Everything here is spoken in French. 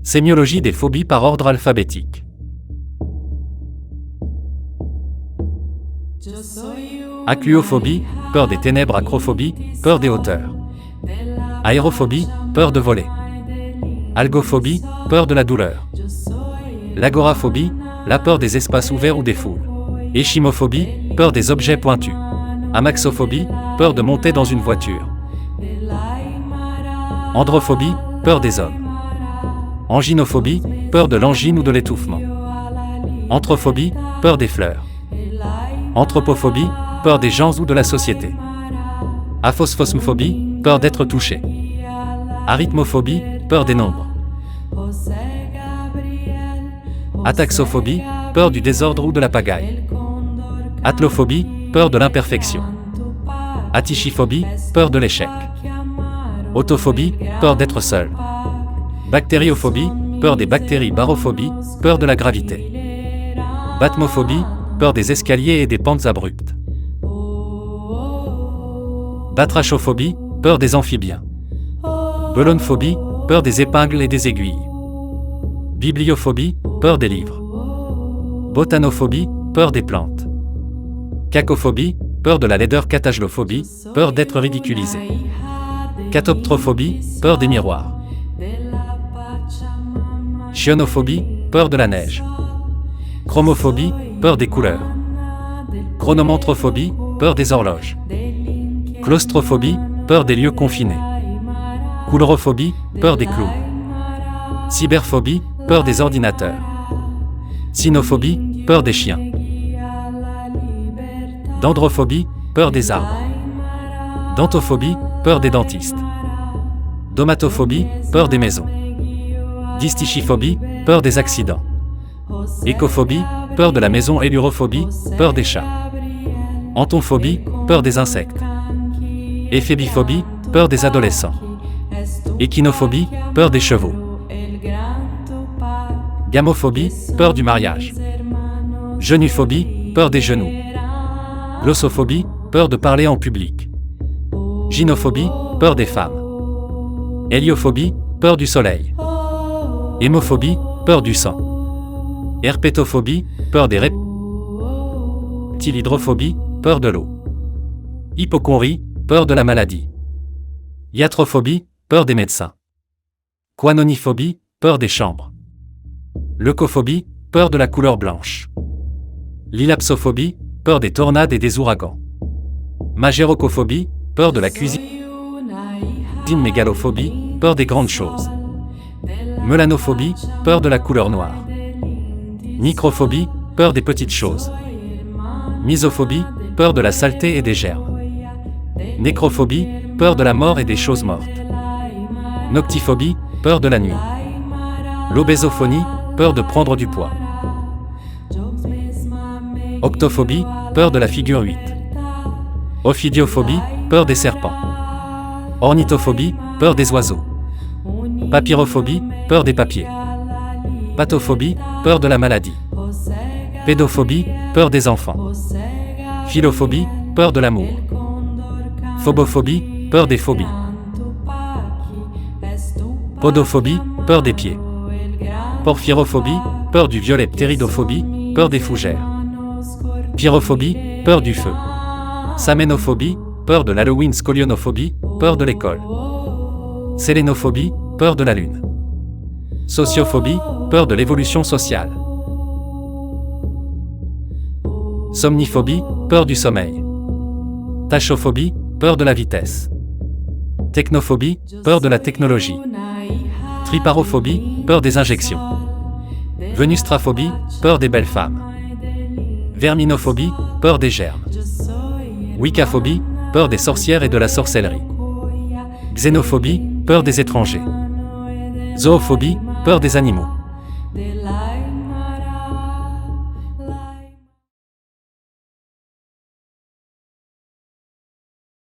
Sémiologie des phobies par ordre alphabétique. Acluophobie, peur des ténèbres. Acrophobie, peur des hauteurs. Aérophobie, peur de voler. Algophobie, peur de la douleur. L'agoraphobie, la peur des espaces ouverts ou des foules. Échimophobie, peur des objets pointus. Amaxophobie, peur de monter dans une voiture. Androphobie, peur des hommes. Anginophobie, peur de l'angine ou de l'étouffement. Anthrophobie, peur des fleurs. Anthropophobie, peur des gens ou de la société. Aphosphosmophobie, peur d'être touché. Arithmophobie, peur des nombres. Ataxophobie, peur du désordre ou de la pagaille. Atlophobie, peur de l'imperfection. Atichiphobie, peur de l'échec. Autophobie, peur d'être seul. Bactériophobie, peur des bactéries. Barophobie, peur de la gravité. Bathmophobie, peur des escaliers et des pentes abruptes. Batrachophobie, peur des amphibiens. Belonphobie, peur des épingles et des aiguilles. Bibliophobie, peur des livres. Botanophobie, peur des plantes. Cacophobie, peur de la laideur. Cataglophobie, peur d'être ridiculisé. Catoptrophobie, peur des miroirs. Chionophobie, peur de la neige. Chromophobie, peur des couleurs. Chronomantrophobie, peur des horloges. Claustrophobie, peur des lieux confinés. Coulrophobie, peur des clowns. Cyberphobie, peur des ordinateurs. Cynophobie, peur des chiens. Dendrophobie, peur des arbres. Dentophobie, peur des dentistes. Domatophobie, peur des maisons. Dystichiphobie, peur des accidents. Écophobie, peur de la maison. Élurophobie, peur des chats. Antonphobie, peur des insectes. Éphébiphobie, peur des adolescents. Échinophobie, peur des chevaux. Gamophobie, peur du mariage. Genuphobie, peur des genoux. Glossophobie, peur de parler en public. Gynophobie, peur des femmes. Héliophobie, peur du soleil. Hémophobie, peur du sang. Herpétophobie, peur des reptiles. Hydrophobie, peur de l'eau. Hypochondrie, peur de la maladie. Iatrophobie, peur des médecins. Quanoniphobie, peur des chambres. Leucophobie, peur de la couleur blanche. Lilapsophobie, peur des tornades et des ouragans. Magérocophobie, peur de la cuisine. Mégalophobie, peur des grandes choses. Melanophobie, peur de la couleur noire. Microphobie, peur des petites choses. Misophobie, peur de la saleté et des germes. Nécrophobie, peur de la mort et des choses mortes. Noctiphobie, peur de la nuit. L'obésophonie, peur de prendre du poids. Octophobie, peur de la figure 8. Ophidiophobie, peur des serpents. Ornithophobie, peur des oiseaux. Papyrophobie, peur des papiers. Pathophobie, peur de la maladie. Pédophobie, peur des enfants. Philophobie, peur de l'amour. Phobophobie, peur des phobies. Podophobie, peur des pieds. Porphyrophobie, peur du violet. Ptéridophobie, peur des fougères. Pyrophobie, peur du feu. Saménophobie, peur de l'Halloween. Scolionophobie, peur de l'école. Sélénophobie, peur de la lune. Sociophobie, peur de l'évolution sociale. Somniphobie, peur du sommeil. Tachophobie, peur de la vitesse. Technophobie, peur de la technologie. Triparophobie, peur des injections. Venustraphobie, peur des belles femmes. Verminophobie, peur des germes. Wiccaphobie, peur des sorcières et de la sorcellerie. Xénophobie, peur des étrangers. Zoophobie, peur des animaux.